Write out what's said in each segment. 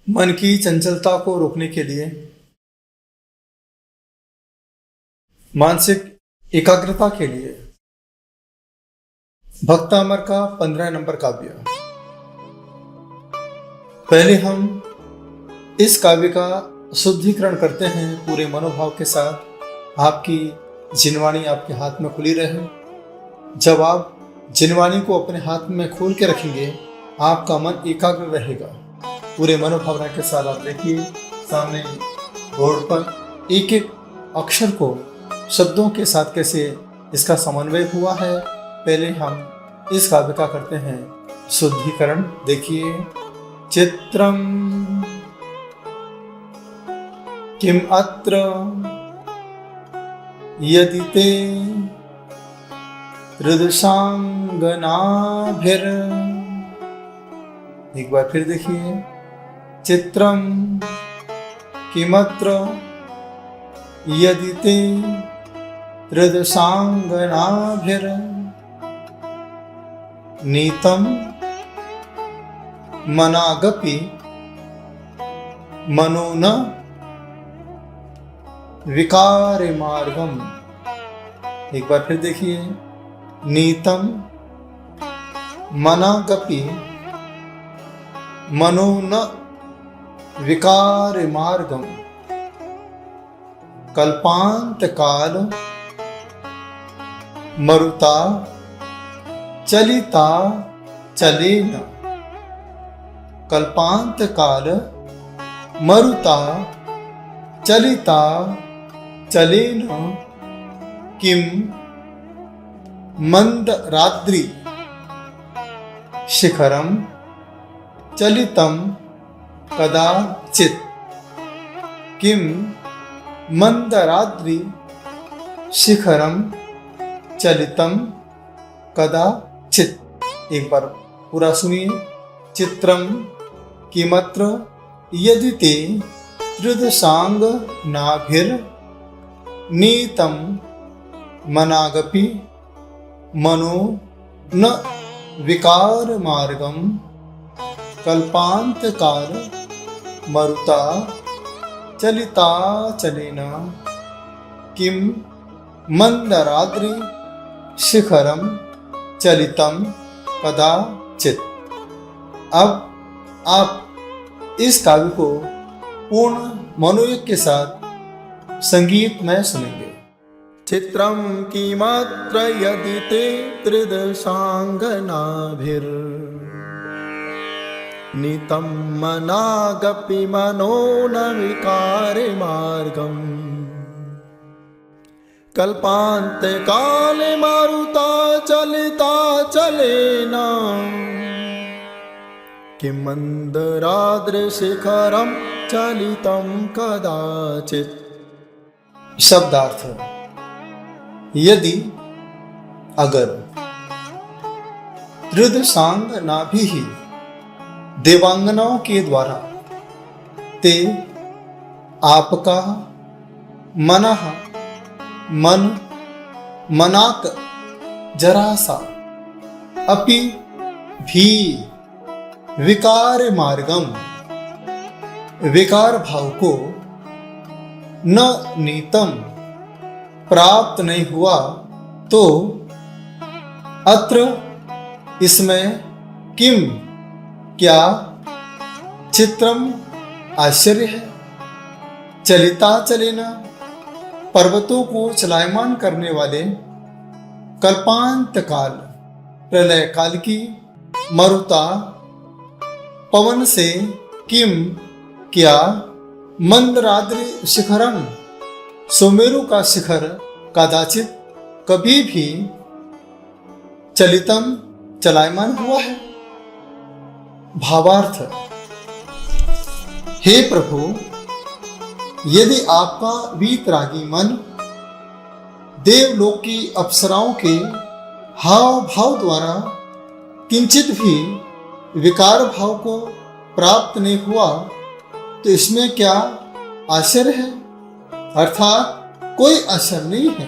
मन की चंचलता को रोकने के लिए मानसिक एकाग्रता के लिए भक्तामर का 15 नंबर काव्य। पहले हम इस काव्य का शुद्धिकरण करते हैं पूरे मनोभाव के साथ। आपकी जिनवाणी आपके हाथ में खुली रहे। जब आप जिनवाणी को अपने हाथ में खोल के रखेंगे, आपका मन एकाग्र रहेगा। पूरे मनोभावना के साथ आप देखिए सामने बोर्ड पर एक एक अक्षर को शब्दों के साथ कैसे इसका समन्वय हुआ है। पहले हम इस काव्य का करते हैं शुद्धिकरण। देखिए, चित्रम किम अत्र यदि ते हृदशांगनाभिर। एक बार फिर देखिए, चित्रम किमत्र यदि ते हृदशांगनाभिर नीतम मनागपि मनो न विकार मार्गम। एक बार फिर देखिए, नीतम मनागपि मनो न विकार मार्गम कल्पांत काल मरुता चलिता चलेन। कल्पांत काल मरुता चलिता चलेन किम मंदराद्रि शिखरम चलितम कदाचित। किम मंदराद्रि शिखरम चलितम कदाचित। एक बार पूरा सुनिए। चित्रम किमत्र यदि ते हृदशांग नाभिर नीतम मनागपि मनो न विकार मार्गम कल्पांत काल मरुता चलिता चलेन किम मंदराद्रि शिखरम चलितम कदाचित। अब आप इस काव्य को पूर्ण मनोयोग के साथ संगीत में सुनेंगे। चित्रम किमत्र यदि ते हृदशांगनाभिर नीतम मनागपि मनो न विकार मार्गम कल्पांत काले मारुता चलिता चलेना किम मंदराद्रि शिखरम चलितम कदाचित। शब्दार्थ: यदि अगर हृदशांग नाभि ही देवांगनाओं के द्वारा ते आपका मनः मन मनाक जरा सा अपि भी विकार मार्गम विकार भाव को न नीतम प्राप्त नहीं हुआ तो अत्र इसमें किम क्या चित्रम आश्चर्य है। चलिता चलेना पर्वतों को चलायमान करने वाले कल्पांत काल प्रलय काल की मरुता पवन से किम क्या मंदराद्रि शिखरम सुमेरु का शिखर कदाचित कभी भी चलितम चलायमान हुआ है। भावार्थ: हे प्रभु, यदि आपका वीतरागी मन देवलोक की अप्सराओं के हाव भाव द्वारा किंचित भी विकार भाव को प्राप्त नहीं हुआ तो इसमें क्या आश्चर्य है। अर्थात कोई आश्चर्य नहीं है।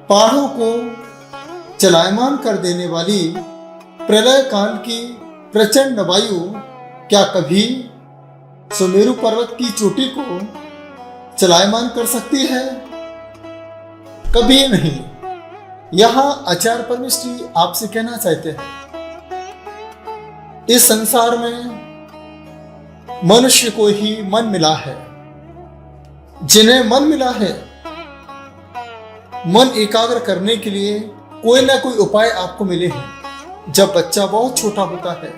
पहाड़ों को चलायमान कर देने वाली प्रलय काल की प्रचंड वायु क्या कभी सुमेरु पर्वत की चोटी को चलायमान कर सकती है? कभी नहीं। यहां आचार्य परमेश्वरी आपसे कहना चाहते हैं, इस संसार में मनुष्य को ही मन मिला है। जिन्हें मन मिला है, मन एकाग्र करने के लिए कोई ना कोई उपाय आपको मिले हैं। जब बच्चा बहुत छोटा होता है,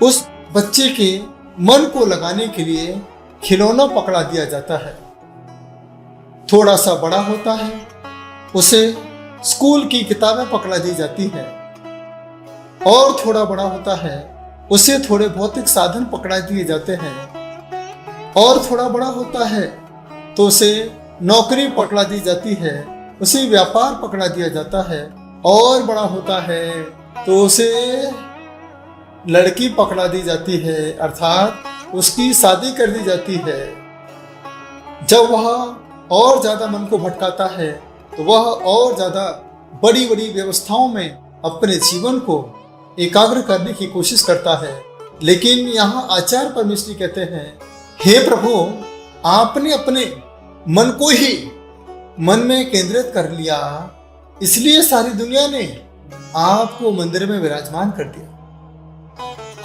उस बच्चे के मन को लगाने के लिए खिलौना पकड़ा दिया जाता है। थोड़ा सा बड़ा होता है, उसे स्कूल की किताबें पकड़ा दी जाती है, और थोड़ा बड़ा होता है, उसे थोड़े भौतिक साधन पकड़ा दिए जाते हैं, और थोड़ा बड़ा होता है तो उसे नौकरी पकड़ा दी जाती है, उसे व्यापार पकड़ा दिया जाता है, और बड़ा होता है तो उसे लड़की पकड़ा दी जाती है, अर्थात उसकी शादी कर दी जाती है। जब वह और ज्यादा मन को भटकाता है तो वह और ज्यादा बड़ी बड़ी व्यवस्थाओं में अपने जीवन को एकाग्र करने की कोशिश करता है। लेकिन यहाँ आचार्य परमेश्वरी कहते हैं, हे प्रभु, आपने अपने मन को ही मन में केंद्रित कर लिया, इसलिए सारी दुनिया ने आपको मंदिर में विराजमान कर दिया।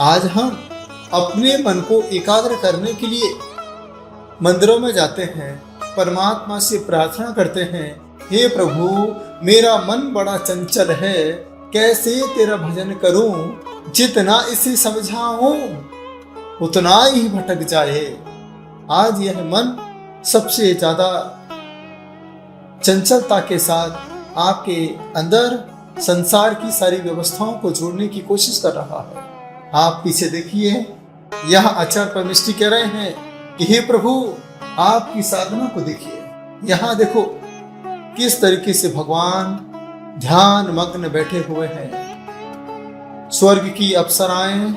आज हम अपने मन को एकाग्र करने के लिए मंदिरों में जाते हैं, परमात्मा से प्रार्थना करते हैं, हे प्रभु, मेरा मन बड़ा चंचल है, कैसे तेरा भजन करूं, जितना इसे समझाऊं उतना ही भटक जाए। आज यह मन सबसे ज्यादा चंचलता के साथ आपके अंदर संसार की सारी व्यवस्थाओं को जोड़ने की कोशिश कर रहा है। आप पीछे देखिए, यह आचार्य परमेश्वरी कह रहे हैं कि हे प्रभु, आपकी साधना को देखिए। यहाँ देखो किस तरीके से भगवान ध्यान मग्न बैठे हुए हैं। स्वर्ग की अप्सराएं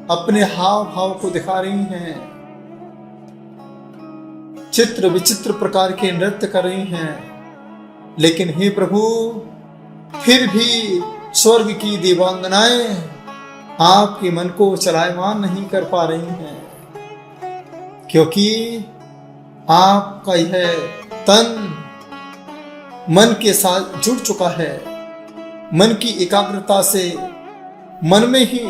अपने हाव भाव को दिखा रही हैं, चित्र विचित्र प्रकार के नृत्य कर रही हैं। लेकिन हे प्रभु, फिर भी स्वर्ग की देवांगनाएं आपके मन को चलायमान नहीं कर पा रही हैं, क्योंकि आपका यह तन मन के साथ जुड़ चुका है। मन की एकाग्रता से मन में ही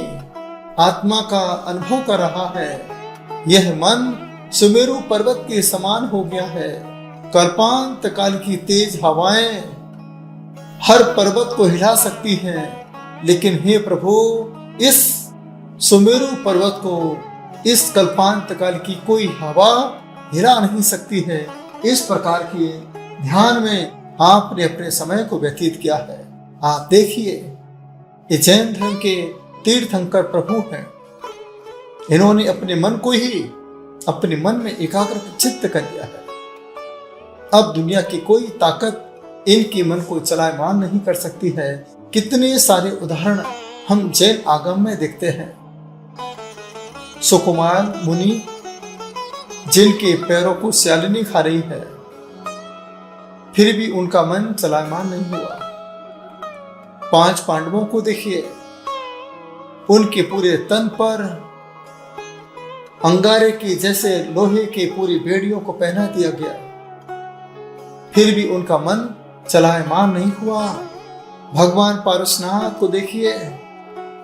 आत्मा का अनुभव कर रहा है। यह मन सुमेरु पर्वत के समान हो गया है। कल्पांत काल की तेज हवाएं हर पर्वत को हिला सकती हैं, लेकिन हे प्रभु, इस सुमेरु पर्वत को इस कल्पांत काल की कोई हवा हिला नहीं सकती है। इस प्रकार के ध्यान में आपने अपने समय को व्यतीत किया है। आप देखिए, ये जैन धर्म के तीर्थंकर प्रभु हैं। इन्होंने अपने मन को ही अपने मन में एकाग्र चित्त कर दिया है। अब दुनिया की कोई ताकत इनके मन को चलायमान नहीं कर सकती है। कितने सारे उदाहरण हम जैन आगम में देखते हैं। सुकुमार मुनि, जिनके पैरों को स्यालिनी खा रही है, फिर भी उनका मन चलायमान नहीं हुआ। 5 पांडवों को देखिए, उनके पूरे तन पर अंगारे की जैसे लोहे की पूरी बेड़ियों को पहना दिया गया, फिर भी उनका मन चलायमान नहीं हुआ। भगवान पारसनाथ को देखिए,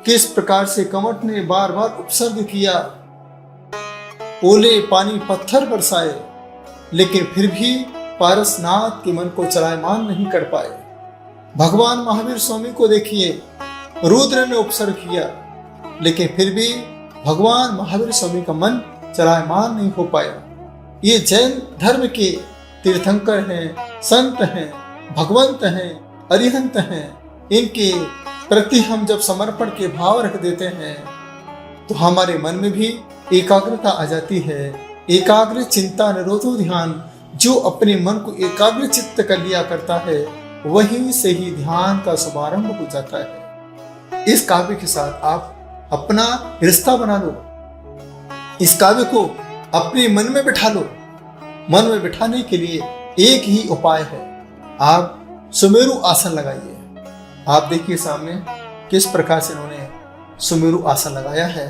किस प्रकार से कमट ने बार बार उपसर्ग किया, ओले पानी पत्थर बरसाए, लेकिन फिर भी पारसनाथ के मन को चलायमान नहीं कर पाए। भगवान महावीर स्वामी को देखिए, रुद्र ने उपसर्ग किया, लेकिन फिर भी भगवान महावीर स्वामी का मन चलायमान नहीं हो पाया। ये जैन धर्म के तीर्थंकर हैं, संत हैं, भगवंत हैं, अरिहंत हैं। इनके प्रति हम जब समर्पण के भाव रख देते हैं तो हमारे मन में भी एकाग्रता आ जाती है। एकाग्र चिंता निरोधो ध्यान, जो अपने मन को एकाग्र चित्त कर लिया करता है, वहीं से ही ध्यान का शुभारंभ हो जाता है। इस काव्य के साथ आप अपना रिश्ता बना लो, इस काव्य को अपने मन में बिठा लो। मन में बिठाने के लिए एक ही उपाय है, आप सुमेरु आसन लगाइए। आप देखिए सामने किस प्रकार से इन्होंने सुमेरु आसन लगाया है।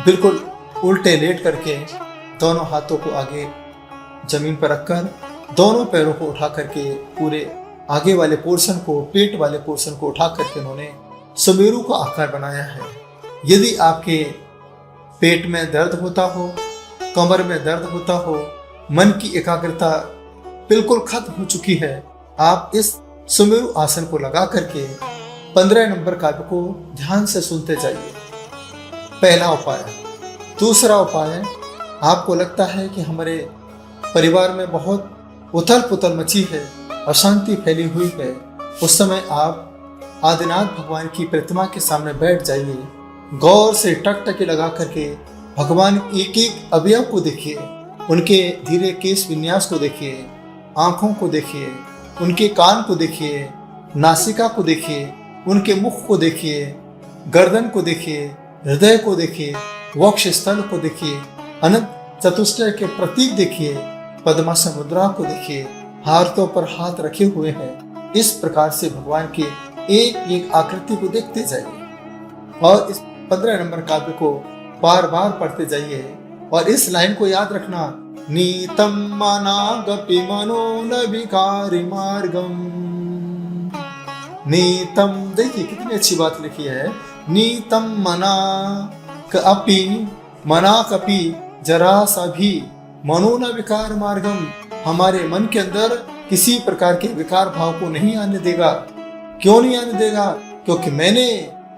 बिल्कुल उल्टे लेट करके दोनों हाथों को आगे जमीन पर रखकर दोनों पैरों को उठा करके पूरे आगे वाले पोर्शन को, पेट वाले पोर्शन को उठा करके उन्होंने सुमेरु का आकार बनाया है। यदि आपके पेट में दर्द होता हो, कमर में दर्द होता हो, मन की एकाग्रता बिल्कुल खत्म हो चुकी है, आप इस सुमेरु आसन को लगा करके 15 नंबर काव्य को ध्यान से सुनते जाइए। पहला उपाय। दूसरा उपाय, आपको लगता है कि हमारे परिवार में बहुत उथल पुथल मची है, अशांति फैली हुई है, उस समय आप आदिनाथ भगवान की प्रतिमा के सामने बैठ जाइए। गौर से टकटकी लगा करके भगवान एक एक अवयव को देखिए, उनके धीरे केश विन्यास को देखिए, आंखों को देखिए, उनके कान को देखिए, नासिका को देखिए, उनके मुख को देखिए, गर्दन को देखिए, हृदय को देखिए, वक्ष स्थल को देखिए, अनंत चतुष्टय के प्रतीक देखिए, पद्मासन मुद्रा को देखिए, हाथों पर हाथ रखे हुए हैं। इस प्रकार से भगवान की एक एक आकृति को देखते जाइए और इस 15 नंबर काव्य को बार बार पढ़ते जाइए। और इस लाइन को याद रखना, नीतम मनागपि मनो न विकारी मार्गम। नीतम, देखिए कितनी अच्छी बात लिखी है, नीतम मना कपि, मना कपि जरा सा भी मनो न विकार मार्गम। हमारे मन के अंदर किसी प्रकार के विकार भाव को नहीं आने देगा। क्यों नहीं आने देगा? क्योंकि मैंने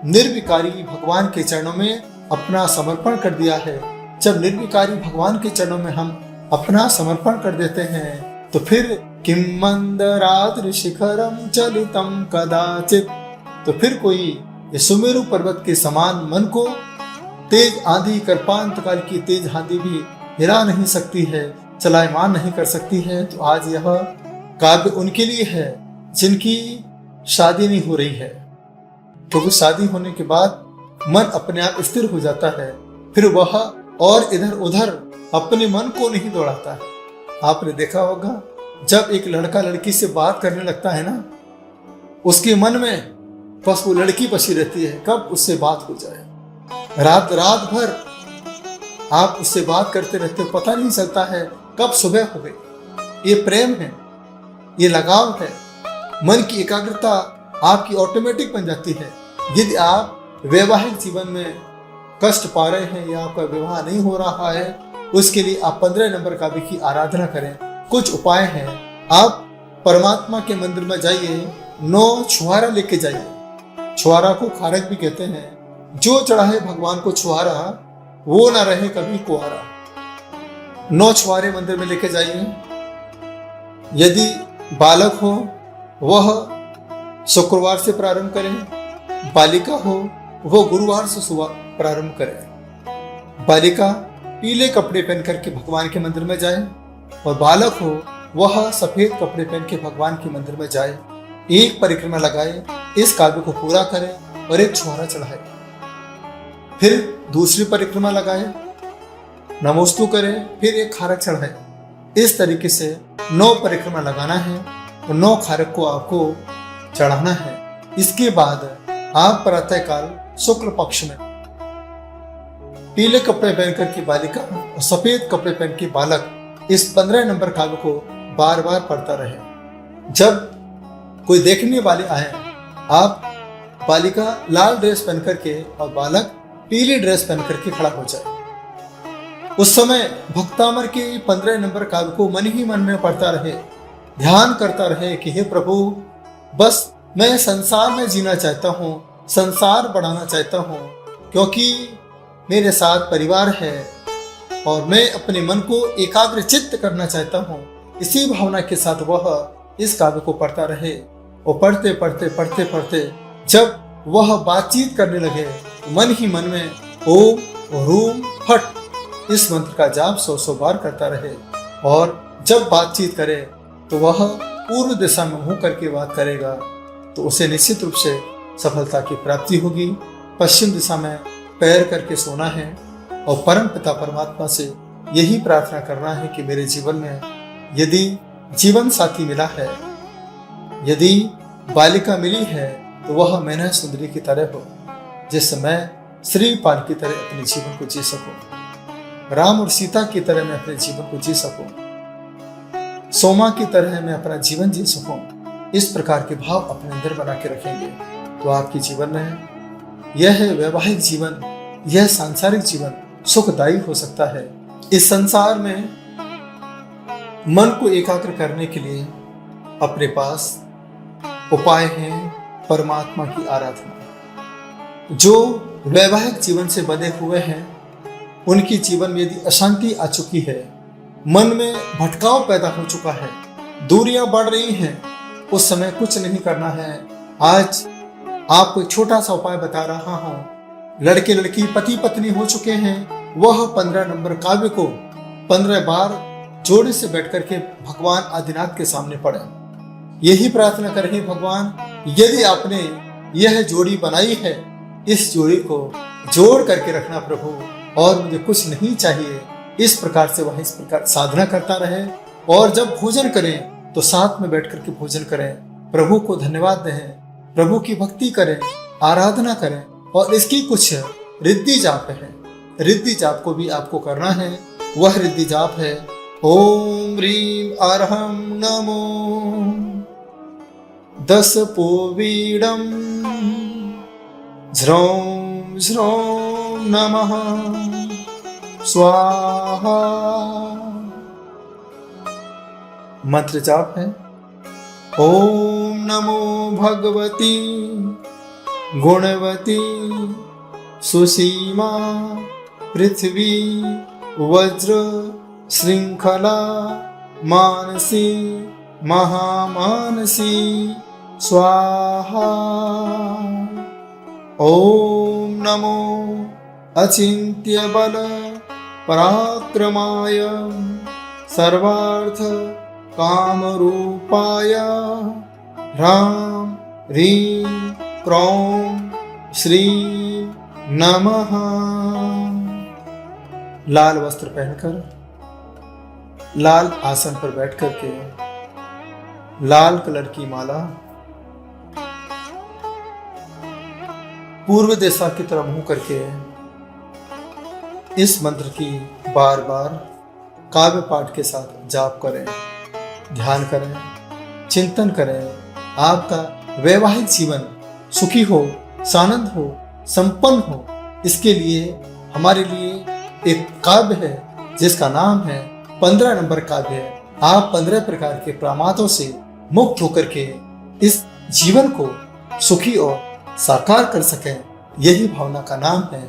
निर्विकारी भगवान के चरणों में अपना समर्पण कर दिया है। जब निर्विकारी भगवान के चरणों में हम अपना समर्पण कर देते हैं तो फिर किम मंदराद्रि शिखरम चलितम कदाचित, तो फिर कोई ये सुमेरु पर्वत के समान मन को तेज आंधी, कर्पांत काल की तेज आंधी भी हिला नहीं सकती है, चलायमान नहीं कर सकती है। तो आज यह काव्य उनके लिए है जिनकी शादी नहीं हो रही है, क्योंकि शादी होने के बाद मन अपने आप स्थिर हो जाता है, फिर वह और इधर उधर अपने मन को नहीं दौड़ाता है। आपने देखा होगा जब एक लड़का लड़की से बात करने लगता है ना, उसके मन में बस वो लड़की बसी रहती है, कब उससे बात हो जाए। रात रात भर आप उससे बात करते रहते हो, पता नहीं चलता है कब सुबह हो गई। ये प्रेम है, ये लगाव है, मन की एकाग्रता आपकी ऑटोमेटिक बन जाती है। यदि आप वैवाहिक जीवन में कष्ट पा रहे हैं या आपका विवाह नहीं हो रहा है, उसके लिए आप 15 नंबर काव्य की आराधना करें। कुछ उपाय हैं, आप परमात्मा के मंदिर में जाइए, 9 छुहारा लेके जाइए। छुहारा को खारक भी कहते हैं। जो चढ़ाए भगवान को छुहारा, वो ना रहे कभी कुआरा। 9 छुहारे मंदिर में लेके जाइए। यदि बालक हो वह शुक्रवार से प्रारंभ करें, बालिका हो वो गुरुवार से सुबह प्रारंभ करें। बालिका पीले कपड़े पहन करके भगवान के मंदिर में जाए और बालक हो वह सफेद कपड़े पहन के भगवान के मंदिर में जाए। एक परिक्रमा लगाए, इस काव्य को पूरा करें और एक छुहारा चढ़ाए। फिर दूसरी परिक्रमा लगाए, नमोस्तु करें, फिर एक खारक चढ़ाए। इस तरीके से 9 परिक्रमा लगाना है और 9 खारक को आपको चढ़ाना है। इसके बाद आप प्रातःकाल शुक्ल पक्ष में पीले कपड़े पहनकर के बालिका और सफेद कपड़े पहन के बालक इस 15 नंबर काव्य को बार बार पढ़ता रहे। जब कोई देखने वाले आए, आप बालिका लाल ड्रेस पहन करके और बालक पीली ड्रेस पहन करके खड़ा हो जाए। उस समय भक्तामर के 15 नंबर काव्य को मन ही मन में पढ़ता रहे, ध्यान करता रहे कि हे प्रभु, बस मैं संसार में जीना चाहता हूँ, संसार बढ़ाना चाहता हूँ, क्योंकि मेरे साथ परिवार है और मैं अपने मन को एकाग्र चित्त करना चाहता हूँ। इसी भावना के साथ वह इस काव्य को पढ़ता रहे और पढ़ते पढ़ते पढ़ते पढ़ते जब वह बातचीत करने लगे, मन ही मन में ओम ह्रूम फट इस मंत्र का जाप 100 बार करता रहे। और जब बातचीत करे तो वह पूर्व दिशा में मुंह करके बात करेगा तो उसे निश्चित रूप से सफलता की प्राप्ति होगी। पश्चिम दिशा में पैर करके सोना है और परम पिता परमात्मा से यही प्रार्थना करना है कि मेरे जीवन में यदि जीवन साथी मिला है, यदि बालिका मिली है, तो वह मैना सुंदरी की तरह हो, जिससे मैं श्रीपाल की तरह अपने जीवन को जी सकूं। राम और सीता की तरह मैं अपने जीवन को जी सकूं, सोमा की तरह मैं अपना जीवन जी सकूं, इस प्रकार के भाव अपने अंदर बना के रखेंगे तो आपके जीवन में यह वैवाहिक जीवन, यह सांसारिक जीवन सुखदायी हो सकता है। इस संसार में मन को एकाग्र करने के लिए अपने पास उपाय हैं परमात्मा की आराधना। जो वैवाहिक जीवन से बंधे हुए हैं उनकी जीवन में यदि अशांति आ चुकी है, मन में भटकाव पैदा हो चुका है, दूरियां बढ़ रही हैं, उस समय कुछ नहीं करना है। आज आपको एक छोटा सा उपाय बता रहा हूं। लड़के लड़की पति पत्नी हो चुके हैं, वह 15 नंबर काव्य को 15 बार जोड़े से बैठ करके भगवान आदिनाथ के सामने पढ़े। यही प्रार्थना करें, भगवान यदि आपने यह जोड़ी बनाई है, इस जोड़ी को जोड़ करके रखना प्रभु, और मुझे कुछ नहीं चाहिए। इस प्रकार से वह इस प्रकार साधना करता रहे, और जब भोजन करें तो साथ में बैठ करके भोजन करें, प्रभु को धन्यवाद दें, प्रभु की भक्ति करें, आराधना करें। और इसकी कुछ रिद्धि जाप है, रिद्धि जाप को भी आपको करना है। वह रिद्धि जाप है ओम ह्रीं अर्हं नमो 10 पोवीडम झ्रौं झ्रौं नमः स्वाहा। मंत्र जाप है ओम नमो भगवती गुणवती सुसीमा पृथ्वी वज्र श्रृंखला मानसी महामानसी स्वाहा। ओम नमो अचिंत्य बल पराक्रमाय सर्वार्थ काम रूपाय ह्रां ह्रीं क्रों श्रीं नमः। लाल वस्त्र पहनकर लाल आसन पर बैठ करके लाल कलर की माला पूर्व दिशा की तरफ मुंह करके इस मंत्र की बार बार काव्य पाठ के साथ जाप करें, ध्यान करें, चिंतन करें। आपका वैवाहिक जीवन सुखी हो, सानंद हो, संपन्न हो, इसके लिए हमारे लिए एक काव्य है जिसका नाम है 15 नंबर काव्य है। आप 15 प्रकार के प्रमादों से मुक्त होकर के इस जीवन को सुखी और साकार कर सकें, यही भावना का नाम है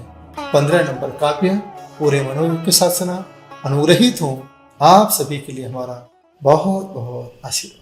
15 नंबर काव्य। पूरे मनोयोग के साथ सुना, अनुग्रहित हूँ। आप सभी के लिए हमारा बहुत बहुत आशीर्वाद।